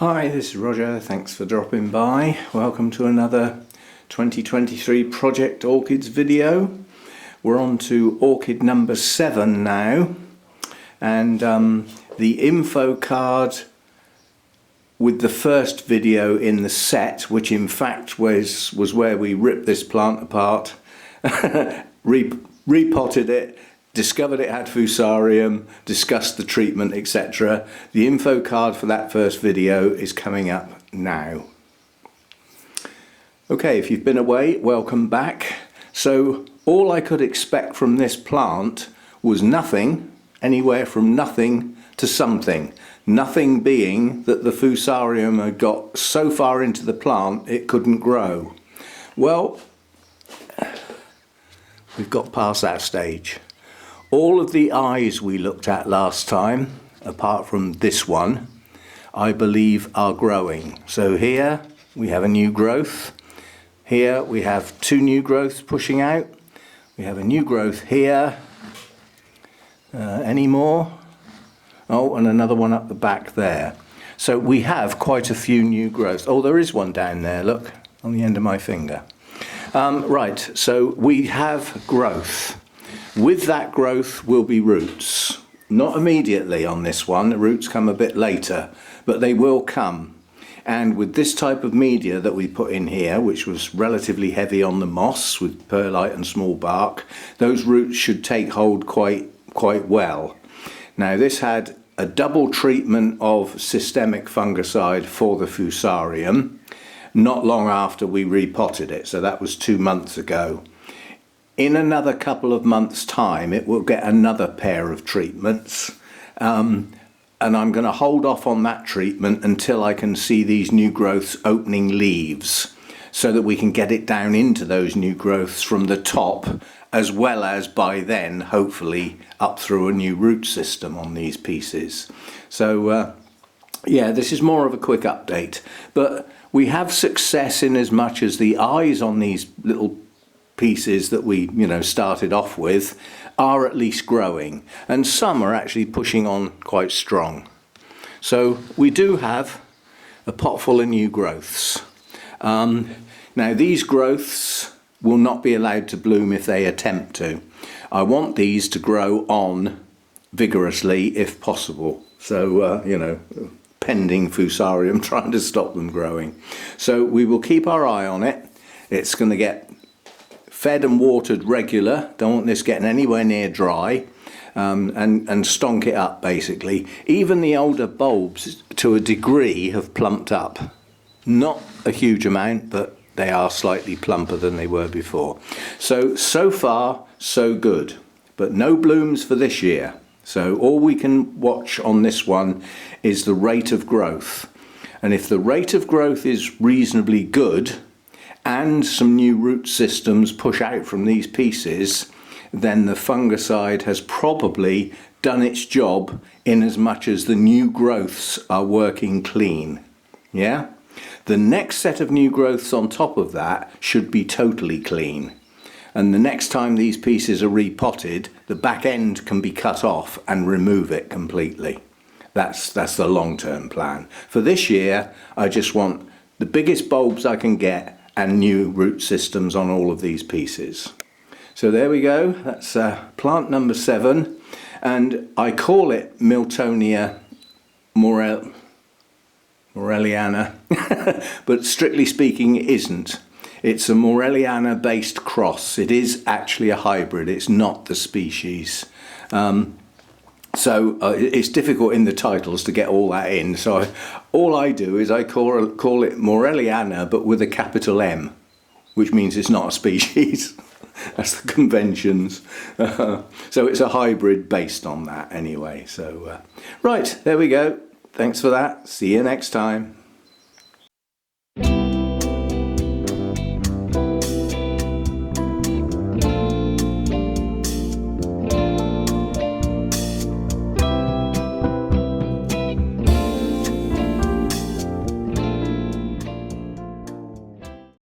Hi, this is Roger. Thanks for dropping by. Welcome to another 2023 Project Orchids video. We're on to orchid number 7 now, and the info card with the first video in the set, which in fact was where we ripped this plant apart, repotted it, discovered it had Fusarium, discussed the treatment, etc. The info card for that first video is coming up now. Okay, if you've been away, welcome back. So all I could expect from this plant was nothing, anywhere from nothing to something. Nothing being that the Fusarium had got so far into the plant it couldn't grow. Well, we've got past that stage. All of the eyes we looked at last time, apart from this one, I believe are growing. So here we have a new growth. Here we have 2 new growths pushing out. We have a new growth here. Any more? Oh, and another one up the back there. So we have quite a few new growths. Oh, there is one down there, look, on the end of my finger. Right, so we have growth. With that growth will be roots. Not immediately on this one, the roots come a bit later, but they will come. And with this type of media that we put in here, which was relatively heavy on the moss with perlite and small bark, those roots should take hold quite well. Now this had a double treatment of systemic fungicide for the Fusarium, not long after we repotted it, so that was 2 months ago. In another couple of months' time, it will get another pair of treatments, and I'm going to hold off on that treatment until I can see these new growths opening leaves, so that we can get it down into those new growths from the top, as well as by then, hopefully, up through a new root system on these pieces. So, yeah, this is more of a quick update, but we have success in as much as the eyes on these little pieces that we started off with are at least growing, and some are actually pushing on quite strong. So we do have a pot full of new growths. Now these growths will not be allowed to bloom if they attempt to. I want these to grow on vigorously if possible, so pending Fusarium trying to stop them growing. So we will keep our eye on it. It's going to get fed and watered regular, don't want this getting anywhere near dry, and stonk it up basically. Even the older bulbs to a degree have plumped up. Not a huge amount, but they are slightly plumper than they were before. So far so good, but no blooms for this year. So all we can watch on this one is the rate of growth. And if the rate of growth is reasonably good, and some new root systems push out from these pieces, then the fungicide has probably done its job in as much as the new growths are working clean. Yeah? The next set of new growths on top of that should be totally clean. And the next time these pieces are repotted, the back end can be cut off and remove it completely. That's the long-term plan. For this year, I just want the biggest bulbs I can get and new root systems on all of these pieces. So there we go, that's plant number 7, and I call it Miltonia Moreliana, but strictly speaking it isn't. It's a Moreliana based cross. It is actually a hybrid, it's not the species. So it's difficult in the titles to get all that in. So all I do is I call it Moreliana, but with a capital M, which means it's not a species. That's the conventions. So it's a hybrid based on that anyway. So right, there we go. Thanks for that. See you next time.